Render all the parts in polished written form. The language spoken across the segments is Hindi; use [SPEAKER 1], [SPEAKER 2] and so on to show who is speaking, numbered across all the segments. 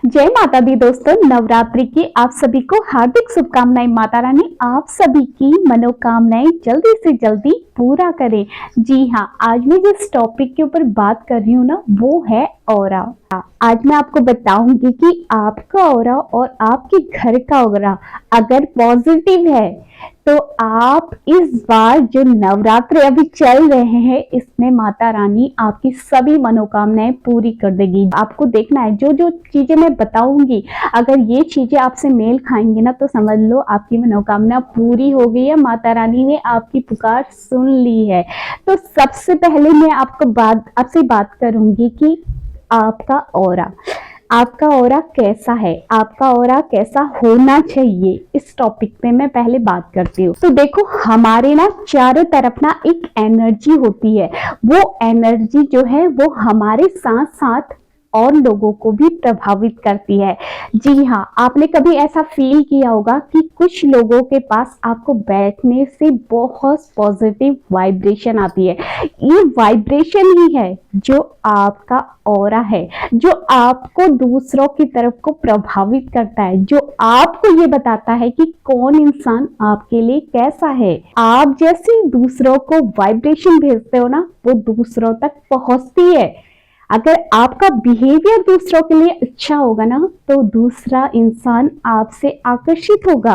[SPEAKER 1] जय माता दी दोस्तों, नवरात्रि की आप सभी को हार्दिक शुभकामनाएं। माता रानी आप सभी की मनोकामनाएं जल्दी से जल्दी पूरा करे। जी हाँ, आज मैं जिस टॉपिक के ऊपर बात कर रही हूँ ना, वो है ऑरा। आज मैं आपको बताऊंगी कि आपका ऑरा और आपके घर का ऑरा अगर पॉजिटिव है तो आप इस बार जो नवरात्र अभी चल रहे हैं इसमें माता रानी आपकी सभी मनोकामनाएं पूरी कर देगी। आपको देखना है जो जो चीजें मैं बताऊंगी, अगर ये चीजें आपसे मेल खाएंगी ना तो समझ लो आपकी मनोकामना पूरी हो गई है, माता रानी ने आपकी पुकार सुन ली है। तो सबसे पहले मैं आपसे बात करूंगी कि आपका ऑरा कैसा है, आपका ऑरा कैसा होना चाहिए, इस टॉपिक पे मैं पहले बात करती हूँ। तो देखो, हमारे ना चारों तरफ ना एक एनर्जी होती है। वो एनर्जी जो है वो हमारे साथ साथ और लोगों को भी प्रभावित करती है। जी हाँ, आपने कभी ऐसा फील किया होगा कि कुछ लोगों के पास आपको बैठने से बहुत पॉजिटिव वाइब्रेशन आती है। ये वाइब्रेशन ही है जो आपका ऑरा है, जो आपको दूसरों की तरफ को प्रभावित करता है, जो आपको ये बताता है कि कौन इंसान आपके लिए कैसा है। आप जैसे दूसरों को वाइब्रेशन भेजते हो ना, वो दूसरों तक पहुंचती है। अगर आपका बिहेवियर दूसरों के लिए अच्छा होगा ना तो दूसरा इंसान आपसे आकर्षित होगा,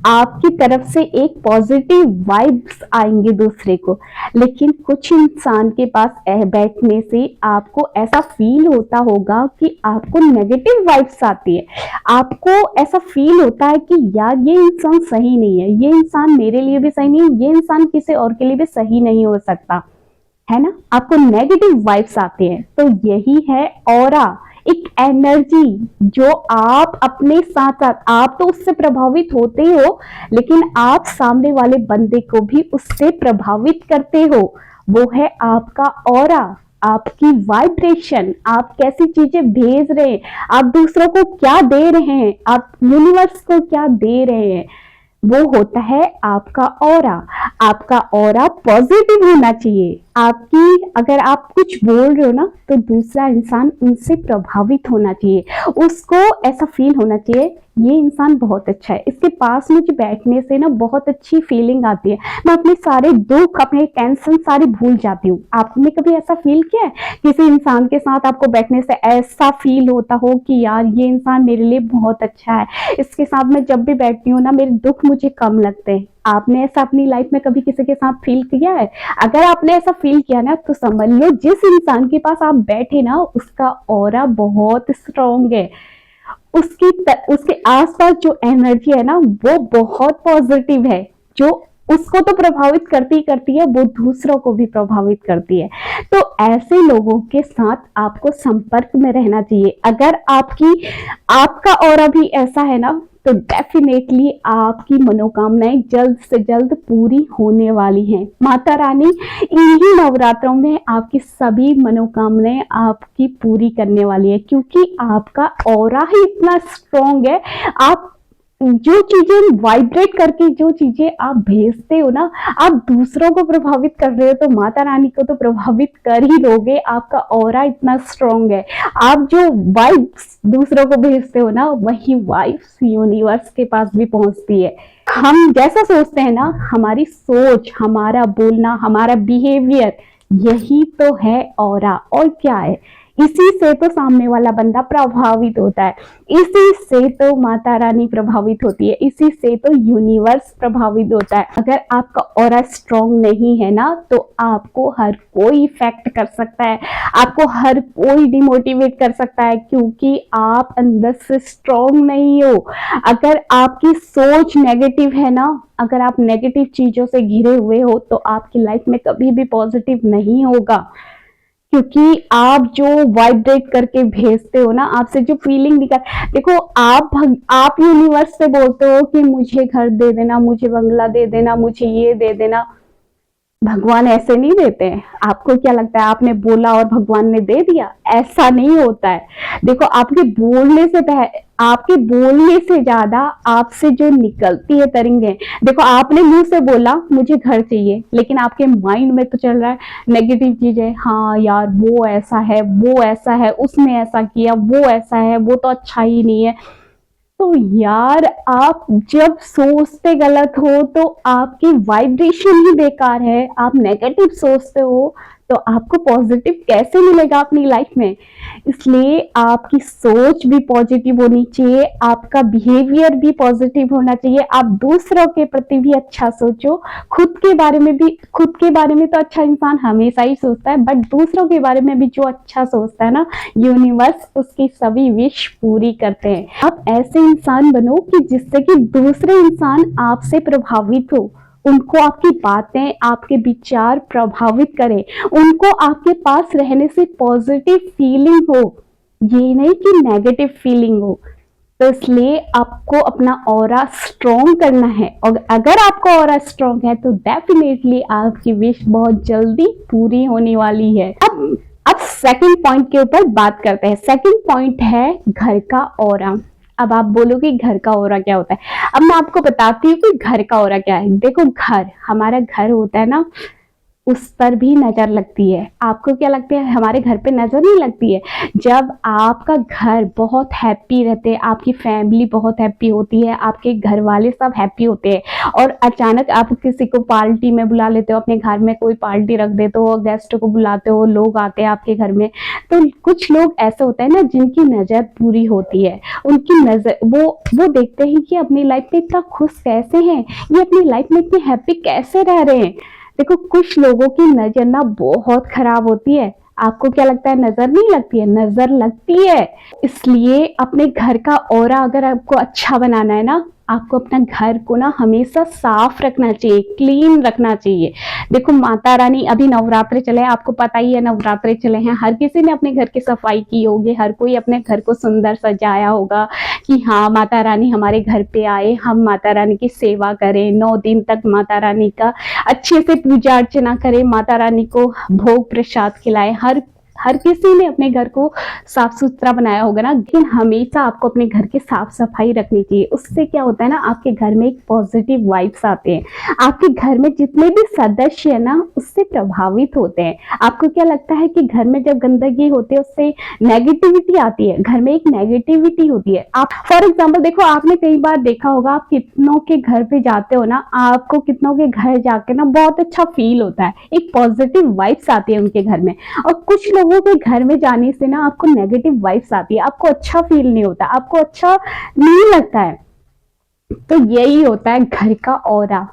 [SPEAKER 1] आपकी तरफ से एक पॉजिटिव वाइब्स आएंगे दूसरे को। लेकिन कुछ इंसान के पास बैठने से आपको ऐसा फील होता होगा कि आपको नेगेटिव वाइब्स आती है, आपको ऐसा फील होता है कि यार ये इंसान सही नहीं है, ये इंसान मेरे लिए भी सही नहीं है, ये इंसान किसी और के लिए भी सही नहीं हो सकता है ना। आपको नेगेटिव वाइब्स आते हैं। तो यही है ऑरा, एक एनर्जी जो आप अपने साथ साथ, आप तो उससे प्रभावित होते हो लेकिन आप सामने वाले बंदे को भी उससे प्रभावित करते हो। वो है आपका ऑरा, आपकी वाइब्रेशन, आप कैसी चीजें भेज रहे हैं, आप दूसरों को क्या दे रहे हैं, आप यूनिवर्स को क्या दे रहे हैं, वो होता है आपका ऑरा। आपका ऑरा पॉजिटिव होना चाहिए। अगर आप कुछ बोल रहे हो ना तो दूसरा इंसान उनसे प्रभावित होना चाहिए, उसको ऐसा फील होना चाहिए ये इंसान बहुत अच्छा है, इसके पास मुझे बैठने से ना बहुत अच्छी फीलिंग आती है, मैं अपने सारे दुख, अपने टेंशन सारे भूल जाती हूँ। आपने कभी ऐसा फील किया है किसी इंसान के साथ आपको बैठने से ऐसा फील होता हो कि यार ये इंसान मेरे लिए बहुत अच्छा है, इसके साथ मैं जब भी बैठती हूँ ना मेरे दुख मुझे कम लगते हैं। आपने ऐसा अपनी लाइफ में कभी किसी के साथ फील किया है? अगर आपने ऐसा फील किया ना तो समझ लो जिस इंसान के पास आप बैठे ना उसका ऑरा बहुत स्ट्रॉन्ग है, उसके आसपास जो एनर्जी है ना वो बहुत पॉजिटिव है, जो उसको तो प्रभावित करती है, वो दूसरों को भी प्रभावित करती है। तो ऐसे लोगों के साथ आपको संपर्क में रहना चाहिए। अगर आपका ऑरा भी ऐसा है ना तो डेफिनेटली आपकी मनोकामनाएं जल्द से जल्द पूरी होने वाली हैं। माता रानी इन्हीं नवरात्रों में आपकी सभी मनोकामनाएं आपकी पूरी करने वाली है, क्योंकि आपका ऑरा ही इतना स्ट्रॉन्ग है। आप जो चीजें वाइब्रेट करके, जो चीजें आप भेजते हो ना, आप दूसरों को प्रभावित कर रहे हो तो माता रानी को तो प्रभावित कर ही लोगे। आपका ऑरा इतना स्ट्रॉन्ग है। आप जो वाइब्स दूसरों को भेजते हो ना वही वाइब्स यूनिवर्स के पास भी पहुंचती है। हम जैसा सोचते हैं ना, हमारी सोच, हमारा बोलना, हमारा बिहेवियर, यही तो है ऑरा। और क्या है, इसी से तो सामने वाला बंदा प्रभावित होता है, इसी से तो माता रानी प्रभावित होती है, इसी से तो यूनिवर्स प्रभावित होता है। अगर आपका ऑरा स्ट्रॉन्ग नहीं है ना तो आपको हर कोई इफेक्ट कर सकता है, आपको हर कोई डिमोटिवेट कर सकता है, क्योंकि आप अंदर से स्ट्रॉन्ग नहीं हो। अगर आपकी सोच नेगेटिव है ना, अगर आप नेगेटिव चीजों से घिरे हुए हो तो आपकी लाइफ में कभी भी पॉजिटिव नहीं होगा, क्योंकि आप जो वाइब्रेट करके भेजते हो ना, आपसे जो फीलिंग निकल, देखो आप यूनिवर्स से बोलते हो कि मुझे घर दे देना, मुझे बंगला दे देना, मुझे ये दे देना। भगवान ऐसे नहीं देते हैं। आपको क्या लगता है आपने बोला और भगवान ने दे दिया? ऐसा नहीं होता है। देखो, आपके बोलने से आपके बोलने से ज्यादा आपसे जो निकलती है तरंगें, देखो आपने मुंह से बोला मुझे घर चाहिए, लेकिन आपके माइंड में तो चल रहा है नेगेटिव चीजें, हाँ यार वो ऐसा है, वो ऐसा है, उसने ऐसा किया, वो ऐसा है, वो तो अच्छा ही नहीं है। तो यार आप जब सोचते गलत हो तो आपकी वाइब्रेशन ही बेकार है। आप नेगेटिव सोचते हो तो आपको पॉजिटिव कैसे मिलेगा अपनी लाइफ में। इसलिए आपकी सोच भी पॉजिटिव होनी चाहिए, आपका बिहेवियर भी पॉजिटिव होना चाहिए। आप दूसरों के प्रति भी अच्छा सोचो, खुद के बारे में भी। खुद के बारे में तो अच्छा इंसान हमेशा ही सोचता है, बट दूसरों के बारे में भी जो अच्छा सोचता है ना, यूनिवर्स उसकी सभी विश पूरी करते हैं। आप ऐसे इंसान बनो कि जिससे कि दूसरे इंसान आपसे प्रभावित हो, उनको आपकी बातें, आपके विचार प्रभावित करें, उनको आपके पास रहने से पॉजिटिव फीलिंग हो, ये नहीं कि नेगेटिव फीलिंग हो। तो इसलिए आपको अपना ऑरा स्ट्रॉन्ग करना है, और अगर आपका ऑरा स्ट्रॉन्ग है तो डेफिनेटली आपकी विश बहुत जल्दी पूरी होने वाली है। अब सेकंड पॉइंट के ऊपर बात करते हैं। सेकंड पॉइंट है घर का ऑरा। अब आप बोलोगे घर का ऑरा क्या होता है। अब मैं आपको बताती हूँ कि घर का ऑरा क्या है। देखो घर, हमारा घर होता है ना, उस पर भी नजर लगती है। आपको क्या लगता है हमारे घर पे नजर नहीं लगती है। जब आपका घर बहुत हैप्पी रहते हैं, आपकी फैमिली बहुत हैप्पी होती है, आपके घर वाले सब हैप्पी होते हैं, और अचानक आप किसी को पार्टी में बुला लेते हो, अपने घर में कोई पार्टी रख देते हो, गेस्ट को बुलाते हो, लोग आते हैं आपके घर में, तो कुछ लोग ऐसे होते हैं ना जिनकी नजर पूरी होती है। उनकी नजर वो देखते हैं कि अपनी लाइफ में इतना खुश कैसे हैं, ये अपनी लाइफ में इतने हैप्पी कैसे रह रहे हैं। देखो कुछ लोगों की नजर ना बहुत खराब होती है। आपको क्या लगता है नजर नहीं लगती है? नजर लगती है। इसलिए अपने घर का ऑरा अगर आपको अच्छा बनाना है ना, आपको अपना घर को ना हमेशा साफ रखना चाहिए, क्लीन रखना चाहिए। देखो माता रानी, अभी नवरात्रे चले हैं, आपको पता ही है नवरात्रे चले हैं, हर किसी ने अपने घर की सफाई की होगी, हर कोई अपने घर को सुंदर सजाया होगा कि हाँ माता रानी हमारे घर पे आए, हम माता रानी की सेवा करें, 9 दिन तक माता रानी का अच्छे से पूजा अर्चना करें, माता रानी को भोग प्रसाद खिलाए। हर किसी ने अपने घर को साफ सुथरा बनाया होगा ना, लेकिन हमेशा आपको अपने घर की साफ सफाई रखनी चाहिए। उससे क्या होता है ना, आपके घर में एक पॉजिटिव वाइब्स आते हैं। आपके घर में जितने भी सदस्य है ना, उससे प्रभावित होते हैं। आपको क्या लगता है कि घर में जब गंदगी होती है उससे नेगेटिविटी आती है, घर में एक नेगेटिविटी होती है। आप फॉर एग्जाम्पल देखो, आपने कई बार देखा होगा, आप कितनों के घर पे जाते हो ना, आपको कितनों के घर जाके ना बहुत अच्छा फील होता है, एक पॉजिटिव वाइब्स आती है उनके घर में। और कुछ लोगों के घर में जाने से ना आपको नेगेटिव वाइब्स आती है, आपको अच्छा फील नहीं होता, आपको अच्छा नहीं लगता है। तो यही होता है घर का ऑरा,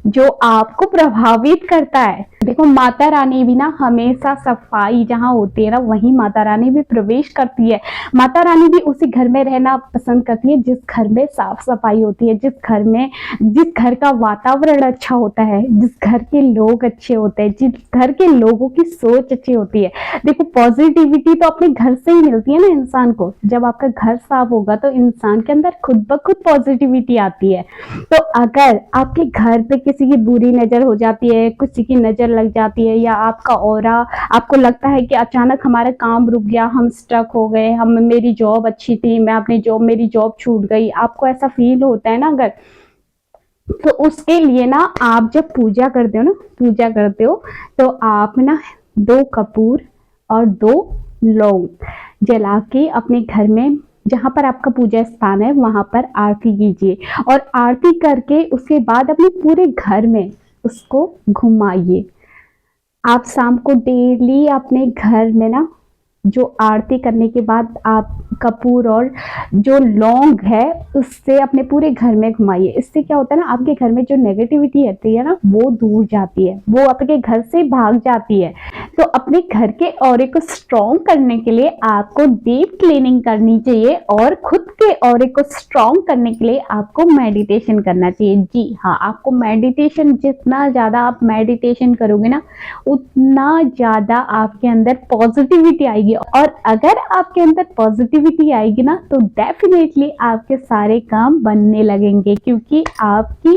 [SPEAKER 1] जो आपको प्रभावित करता है। देखो माता रानी भी ना हमेशा सफाई जहाँ होती है ना, वहीं माता रानी भी प्रवेश करती है। माता रानी भी उसी घर में रहना पसंद करती है जिस घर में साफ सफाई होती है, जिस घर का वातावरण अच्छा होता है, जिस घर के लोग अच्छे होते हैं, जिस घर के लोगों की सोच अच्छी होती है। देखो पॉजिटिविटी तो अपने घर से ही मिलती है ना इंसान को। जब आपका घर साफ होगा तो इंसान के अंदर खुद ब खुद पॉजिटिविटी आती है। तो अगर आपके घर पे किसी की बुरी नजर हो जाती है, किसी की नजर लग जाती है, या आपका ऑरा, आपको लगता है कि अचानक हमारा काम रुक गया, हम स्टक हो गए, मेरी जॉब अच्छी थी, मेरी जॉब छूट गई, आपको ऐसा फील होता है ना अगर, तो उसके लिए ना आप जब पूजा करते हो तो आप ना 2 कपूर और 2 लौंग जला के अपने घर में, जहां पर आपका पूजा स्थान है, वहां पर आरती कीजिए। और आरती करके उसके बाद अपने पूरे घर में उसको घुमाइए। आप शाम को डेली अपने घर में ना, जो आरती करने के बाद आप कपूर और जो लौंग है उससे अपने पूरे घर में घुमाइए। इससे क्या होता है ना, आपके घर में जो नेगेटिविटी रहती है ना, वो दूर जाती है, वो आपके घर से भाग जाती है। तो अपने घर के ऑरे को स्ट्रॉन्ग करने के लिए आपको डीप क्लीनिंग करनी चाहिए, और खुद के ऑरे को स्ट्रॉन्ग करने के लिए आपको मेडिटेशन करना चाहिए। जी हाँ, आपको मेडिटेशन, जितना ज्यादा आप मेडिटेशन करोगे ना, उतना ज्यादा आपके अंदर पॉजिटिविटी आएगी। और अगर आपके अंदर पॉजिटिविटी आएगी ना, तो डेफिनेटली आपके सारे काम बनने लगेंगे, क्योंकि आपकी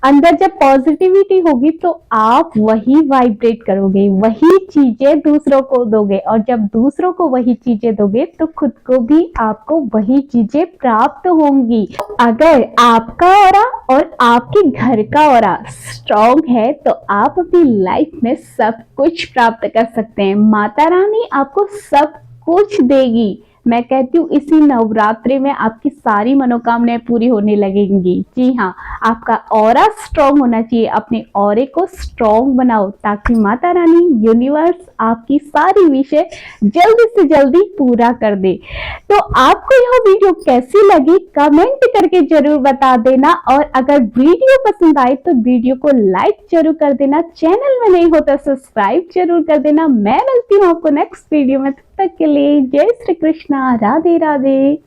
[SPEAKER 1] अंदर जब पॉजिटिविटी होगी तो आप वही वाइब्रेट करोगे, वही चीजें दूसरों को दोगे, और जब दूसरों को वही चीजें दोगे तो खुद को भी आपको वही चीजें प्राप्त होंगी। अगर आपका ऑरा और आपके घर का ऑरा स्ट्रॉन्ग है तो आप अपनी लाइफ में सब कुछ प्राप्त कर सकते हैं। माता रानी आपको सब कुछ देगी। मैं कहती हूँ इसी नवरात्रि में आपकी सारी मनोकामनाएं पूरी होने लगेंगी। जी हाँ, आपका ऑरा स्ट्रॉन्ग होना चाहिए। अपने ऑरे को स्ट्रॉन्ग बनाओ ताकि माता रानी यूनिवर्स आपकी सारी विषय जल्दी से जल्दी पूरा कर दे। तो आपको यह वीडियो कैसी लगी कमेंट करके जरूर बता देना, और अगर वीडियो पसंद आए तो वीडियो को लाइक जरूर कर देना। चैनल में नहीं हो तो सब्सक्राइब जरूर कर देना। मैं मिलती हूँ आपको नेक्स्ट वीडियो में, तब तक के लिए जय श्री कृष्णा, राधे राधे।